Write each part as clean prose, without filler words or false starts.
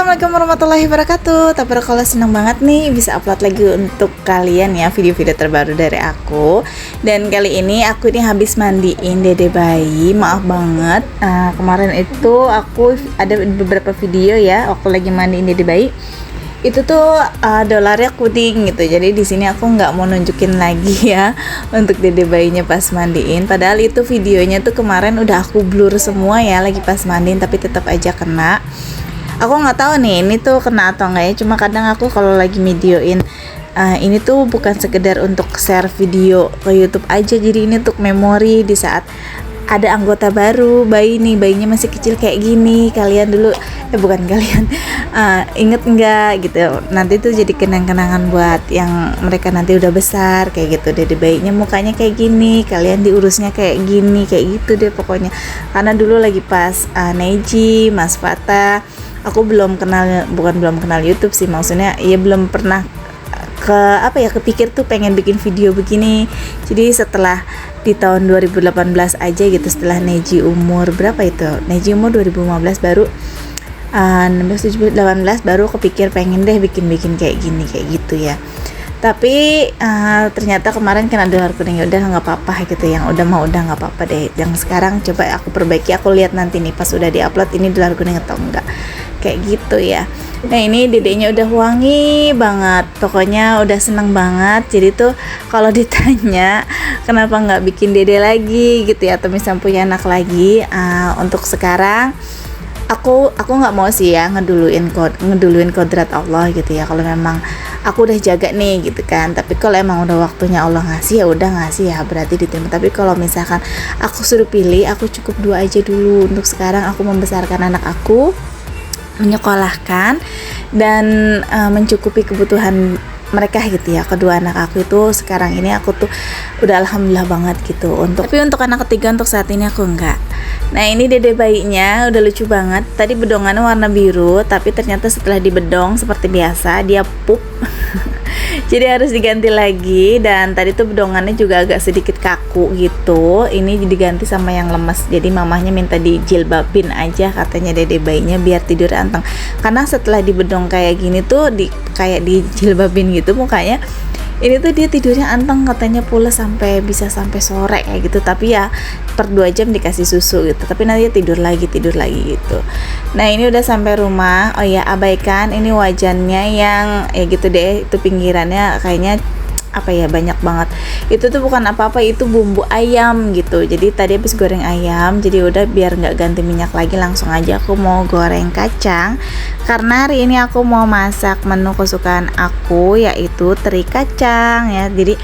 Assalamualaikum warahmatullahi wabarakatuh. Tabarakallah, senang banget nih bisa upload lagi untuk kalian ya video-video terbaru dari aku. Dan kali ini aku ini habis mandiin dede bayi. Maaf banget, kemarin itu aku ada beberapa video ya waktu lagi mandiin dede bayi. Itu tuh dolarnya kuning gitu. Jadi di sini aku nggak mau nunjukin lagi ya untuk dede bayinya pas mandiin. Padahal itu videonya tuh kemarin udah aku blur semua ya lagi pas mandiin, tapi tetap aja kena. Aku nggak tahu nih ini tuh kena atau enggak ya. Cuma kadang aku kalau lagi videoin ini tuh bukan sekedar untuk share video ke YouTube aja. Jadi ini untuk memori di saat ada anggota baru bayi nih, bayinya masih kecil kayak gini. Kalian dulu bukan kalian inget nggak gitu. Nanti tuh jadi kenang-kenangan buat yang mereka nanti udah besar kayak gitu. Dede bayinya mukanya kayak gini, kalian diurusnya kayak gini, kayak gitu deh pokoknya. Karena dulu lagi pas Neji, Mas Fata, aku belum kenal YouTube sih, maksudnya ya belum pernah kepikir tuh pengen bikin video begini. Jadi setelah di tahun 2018 aja gitu, setelah Neji umur berapa itu? Neji umur 2015 baru 16, 17, 18 baru kepikir pengen deh bikin kayak gini kayak gitu ya. Tapi ternyata kemarin kan ada dolar kuning, ya udah nggak apa-apa gitu, yang udah nggak apa-apa deh. Yang sekarang coba aku perbaiki, aku lihat nanti nih pas udah diupload ini dolar kuning atau enggak kayak gitu ya. Nah ini dedenya udah wangi banget, pokoknya udah seneng banget. Jadi tuh kalau ditanya kenapa nggak bikin dede lagi gitu ya, atau misalnya punya anak lagi, untuk sekarang aku nggak mau sih ya ngeduluin kodrat Allah gitu ya. Kalau memang aku udah jaga nih gitu kan, tapi kalau emang udah waktunya Allah ngasih ya udah ngasih ya, berarti diterima. Tapi kalau misalkan aku suruh pilih, aku cukup dua aja dulu. Untuk sekarang aku membesarkan anak aku, menyekolahkan dan mencukupi kebutuhan mereka gitu ya. Kedua anak aku itu sekarang ini aku tuh udah alhamdulillah banget gitu. Tapi untuk anak ketiga untuk saat ini aku enggak. Nah ini dede bayinya udah lucu banget. Tadi bedongannya warna biru, tapi ternyata setelah dibedong seperti biasa dia pup. Jadi harus diganti lagi. Dan tadi tuh bedongannya juga agak sedikit kaku gitu. Ini diganti sama yang lemes. Jadi mamahnya minta dijilbabin aja katanya dede bayinya biar tidur anteng. Karena setelah dibedong kayak gini tuh kayak dijilbabin gitu mukanya, ini tuh dia tidurnya anteng katanya, pulas bisa sampai sore kayak gitu. Tapi ya per 2 jam dikasih susu gitu, tapi nanti tidur lagi gitu. Nah ini udah sampai rumah. Oh ya, abaikan ini wajannya yang ya gitu deh, itu pinggirannya kayaknya banyak banget. Itu tuh bukan apa-apa, itu bumbu ayam gitu. Jadi tadi habis goreng ayam, jadi udah biar nggak ganti minyak lagi, langsung aja aku mau goreng kacang. Karena hari ini aku mau masak menu kesukaan aku, yaitu teri kacang ya. Jadi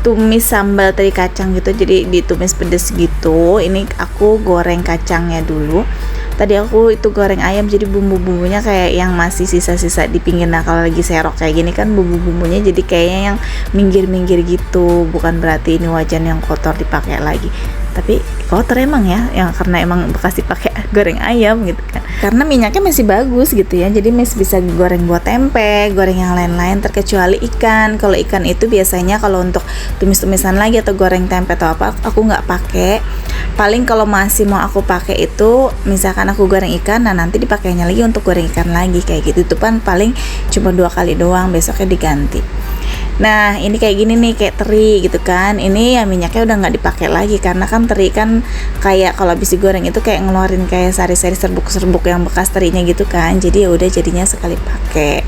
tumis sambal teri kacang gitu, jadi ditumis pedes gitu. Ini aku goreng kacangnya dulu. Tadi aku itu goreng ayam, jadi bumbu-bumbunya kayak yang masih sisa-sisa di pinggir. Nah kalau lagi serok kayak gini kan bumbu-bumbunya jadi kayaknya yang minggir-minggir gitu. Bukan berarti ini wajan yang kotor dipakai lagi, tapi kotor emang ya, yang karena emang bekas dipakai goreng ayam gitu kan. Karena minyaknya masih bagus gitu ya, jadi masih bisa goreng buat tempe, goreng yang lain-lain, terkecuali ikan. Kalau ikan itu biasanya kalau untuk tumis-tumisan lagi atau goreng tempe atau apa, aku nggak pakai. Paling kalau masih mau aku pakai itu misalkan aku goreng ikan, nah nanti dipakainya lagi untuk goreng ikan lagi kayak gitu. Itu kan paling cuma 2 kali doang, besoknya diganti. Nah ini kayak gini nih, kayak teri gitu kan. Ini ya minyaknya udah nggak dipakai lagi, karena kan teri kan kayak kalau habis digoreng itu kayak ngeluarin kayak sari-sari serbuk-serbuk yang bekas terinya gitu kan. Jadi ya udah jadinya sekali pakai.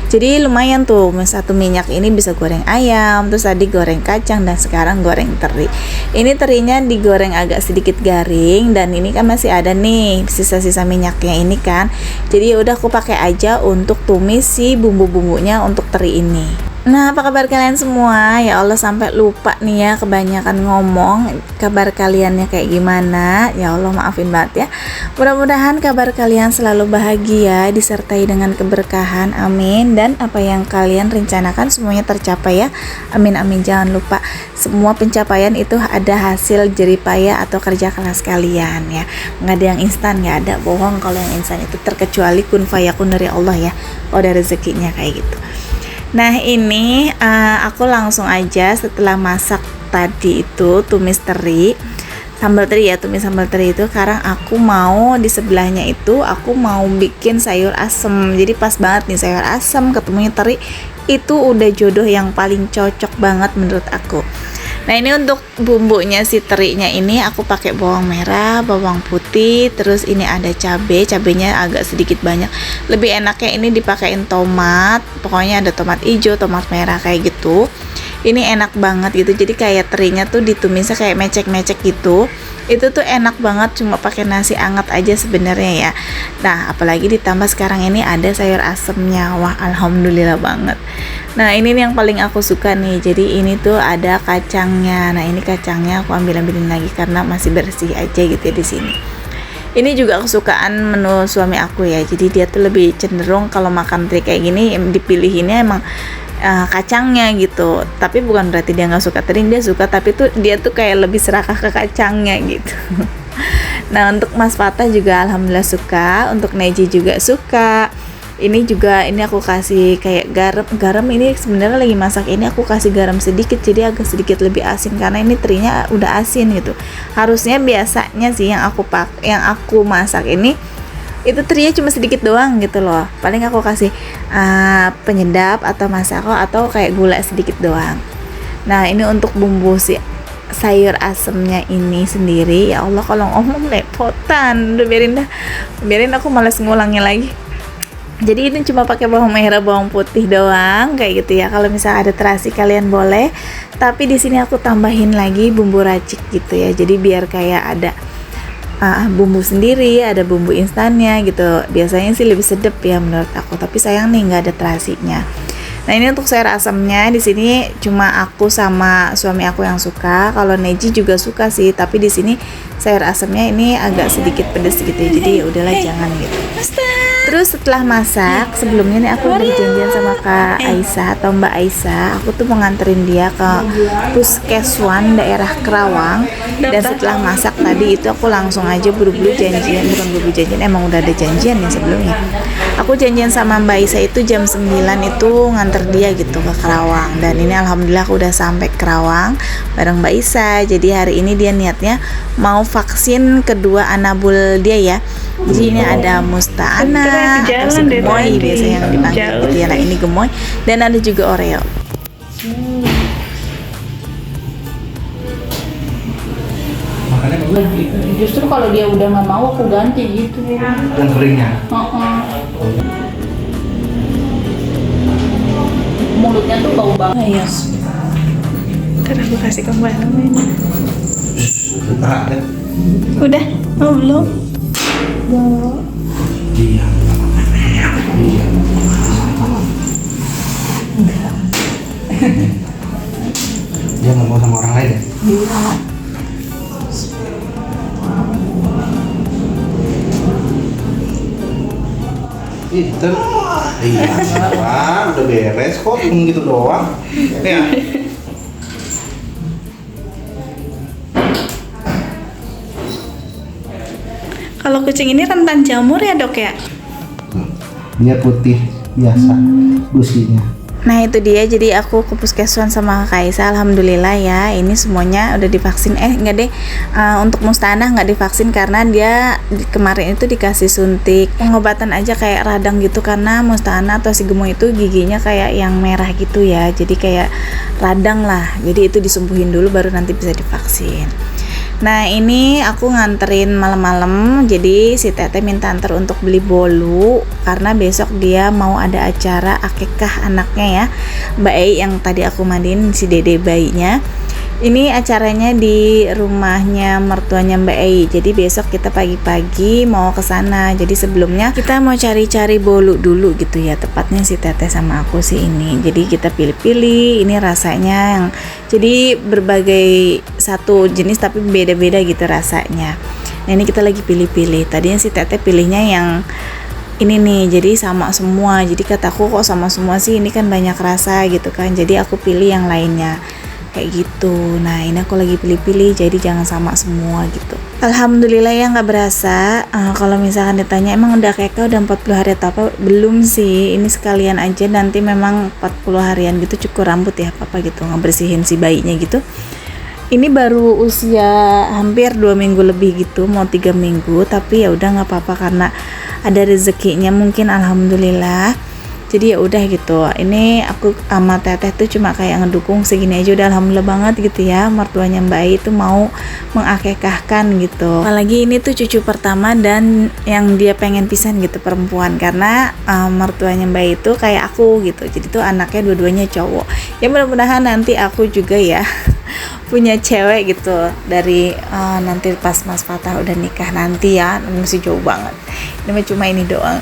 Jadi lumayan tuh, satu minyak ini bisa goreng ayam, terus tadi goreng kacang, dan sekarang goreng teri. Ini terinya digoreng agak sedikit garing, dan ini kan masih ada nih sisa-sisa minyaknya ini kan. Jadi ya udah aku pakai aja untuk tumis si bumbu-bumbunya untuk teri ini. Nah apa kabar kalian semua? Ya Allah sampai lupa nih ya, kebanyakan ngomong. Kabar kaliannya kayak gimana? Ya Allah maafin banget ya. Mudah-mudahan kabar kalian selalu bahagia, disertai dengan keberkahan, amin. Dan apa yang kalian rencanakan semuanya tercapai ya, amin amin. Jangan lupa semua pencapaian itu ada hasil jeripaya atau kerja keras kalian ya. Nggak ada yang instan, nggak ada, bohong kalau yang instan itu, terkecuali kun fayakun dari Allah ya. Oh ada rezekinya kayak gitu. Nah ini aku langsung aja setelah masak tadi itu tumis teri, sambal teri ya, tumis sambal teri itu. Sekarang aku mau di sebelahnya itu aku mau bikin sayur asem. Jadi pas banget nih sayur asem ketemunya teri, itu udah jodoh yang paling cocok banget menurut aku. Nah ini untuk bumbunya si terinya ini aku pakai bawang merah, bawang putih, terus ini ada cabenya agak sedikit banyak. Lebih enaknya ini dipakein tomat, pokoknya ada tomat hijau, tomat merah kayak gitu. Ini enak banget gitu, jadi kayak terinya tuh ditumisnya kayak mecek-mecek gitu. Itu tuh enak banget cuma pakai nasi anget aja sebenarnya ya. Nah apalagi ditambah sekarang ini ada sayur asemnya, wah alhamdulillah banget. Nah ini nih yang paling aku suka nih, jadi ini tuh ada kacangnya. Nah ini kacangnya aku ambilin lagi karena masih bersih aja gitu ya di sini. Ini juga kesukaan menu suami aku ya, jadi dia tuh lebih cenderung kalau makan teri kayak gini yang dipilihinnya emang kacangnya gitu. Tapi bukan berarti dia nggak suka teri, dia suka, tapi tuh dia tuh kayak lebih serakah ke kacangnya gitu. Nah untuk Mas Fatah juga alhamdulillah suka, untuk Neji juga suka. Ini juga ini aku kasih kayak garam ini sebenarnya lagi masak ini aku kasih garam sedikit, jadi agak sedikit lebih asin karena ini terinya udah asin gitu. Harusnya biasanya sih yang aku masak ini itu terinya cuma sedikit doang gitu loh, paling aku kasih penyedap atau masako atau kayak gula sedikit doang. Nah ini untuk bumbu si sayur asemnya ini sendiri, ya Allah kalau ngomong lepotan, udah biarin aku malas ngulangnya lagi. Jadi ini cuma pakai bawang merah, bawang putih doang kayak gitu ya. Kalau misalnya ada terasi kalian boleh, tapi di sini aku tambahin lagi bumbu racik gitu ya. Jadi biar kayak ada bumbu sendiri, ada bumbu instannya gitu. Biasanya sih lebih sedap ya menurut aku, tapi sayang nih nggak ada terasinya. Nah ini untuk sayur asamnya di sini cuma aku sama suami aku yang suka. Kalau Neji juga suka sih, tapi di sini sayur asamnya ini agak sedikit pedes gitu ya. Jadi ya udahlah jangan gitu. Terus setelah masak, sebelumnya nih aku udah janjian sama Kak Aisyah atau Mbak Aisyah. Aku tuh mau nganterin dia ke Puskeswan daerah Kerawang. Dan setelah masak tadi itu aku langsung aja buru-buru janjian, bukan buru-buru janjian, emang udah ada janjian ya sebelumnya. Aku janjian sama Mbak Aisyah itu jam 9 itu nganter dia gitu ke Kerawang. Dan ini alhamdulillah aku udah sampai Kerawang bareng Mbak Aisyah. Jadi hari ini dia niatnya mau vaksin kedua anabul dia ya. Jadi ini ada Musta'ana atau si gemoy biasa yang dipanggil gitu ya. Nah ini gemoy dan ada juga Oreo. Justru kalau dia udah nggak mau aku ganti gitu. Yang keringnya. Mulutnya tuh bau banget. Ayo. Ntar aku kasih ke Mbak namanya. Udah? Oh belum? Iya. Dia nggak mau sama orang lain ya? Iya. Itu. Iya. Wah, udah beres kok, gitu doang. Ya. Kalau kucing ini rentan jamur ya dok ya? Dia putih biasa, businya. Nah itu dia, jadi aku ke Puskeswan sama Kak Aisyah, alhamdulillah ya ini semuanya udah divaksin. Enggak deh, untuk Musta'ana nggak divaksin karena dia kemarin itu dikasih suntik pengobatan aja kayak radang gitu, karena Musta'ana atau si gemoy itu giginya kayak yang merah gitu ya, jadi kayak radang lah, jadi itu disembuhin dulu baru nanti bisa divaksin. Nah ini aku nganterin malam-malam, jadi si Tete minta antar untuk beli bolu karena besok dia mau ada acara akikah anaknya ya, Mbak Ei yang tadi aku mandiin si dede bayinya. Ini acaranya di rumahnya mertuanya Mbak Ei. Jadi besok kita pagi-pagi mau ke sana. Jadi sebelumnya kita mau cari-cari bolu dulu gitu ya. Tepatnya si Teteh sama aku sih ini. Jadi kita pilih-pilih. Ini rasanya yang jadi berbagai satu jenis tapi beda-beda gitu rasanya. Nah ini kita lagi pilih-pilih. Tadinya si Teteh pilihnya yang ini nih, jadi sama semua. Jadi kataku kok sama semua sih, ini kan banyak rasa gitu kan. Jadi aku pilih yang lainnya kayak gitu. Nah ini aku lagi pilih-pilih, jadi jangan sama semua gitu. Alhamdulillah ya nggak berasa. Kalau misalkan ditanya emang udah keka udah 40 hari atau apa, belum sih. Ini sekalian aja nanti memang 40 harian gitu cukur rambut ya papa gitu, ngebersihin si bayinya gitu. Ini baru usia hampir 2 minggu lebih gitu, mau 3 minggu, tapi ya udah nggak apa-apa karena ada rezekinya mungkin, alhamdulillah. Jadi ya udah gitu. Ini aku sama teteh tuh cuma kayak ngedukung segini aja udah alhamdulillah banget gitu ya. Mertuanya Mbak Ai itu mau mengakekahkan gitu. Apalagi ini tuh cucu pertama dan yang dia pengen pisan gitu, perempuan, karena mertuanya Mbak Ai itu kayak aku gitu. Jadi tuh anaknya dua-duanya cowok. Ya mudah-mudahan nanti aku juga ya punya cewek gitu dari nanti pas Mas Fatah udah nikah nanti ya. Masih jauh banget. Ini cuma ini doang.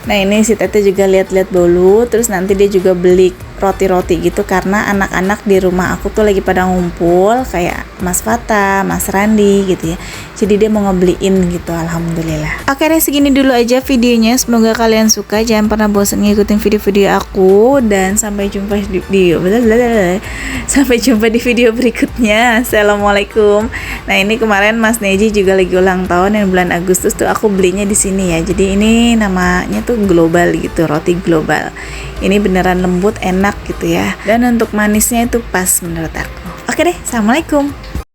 Nah ini si Tete juga lihat-lihat dulu, terus nanti dia juga beli roti-roti gitu karena anak-anak di rumah aku tuh lagi pada ngumpul kayak Mas Fata, Mas Randi gitu ya. Jadi dia mau ngebeliin gitu, alhamdulillah. Oke deh, segini dulu aja videonya. Semoga kalian suka. Jangan pernah bosan ngikutin video-video aku dan sampai jumpa di video berikutnya. Assalamualaikum. Nah ini kemarin Mas Neji juga lagi ulang tahun yang bulan Agustus tuh aku belinya di sini ya. Jadi ini namanya tuh global gitu, roti global. Ini beneran lembut, enak gitu ya. Dan untuk manisnya itu pas menurut aku. Oke deh, assalamualaikum.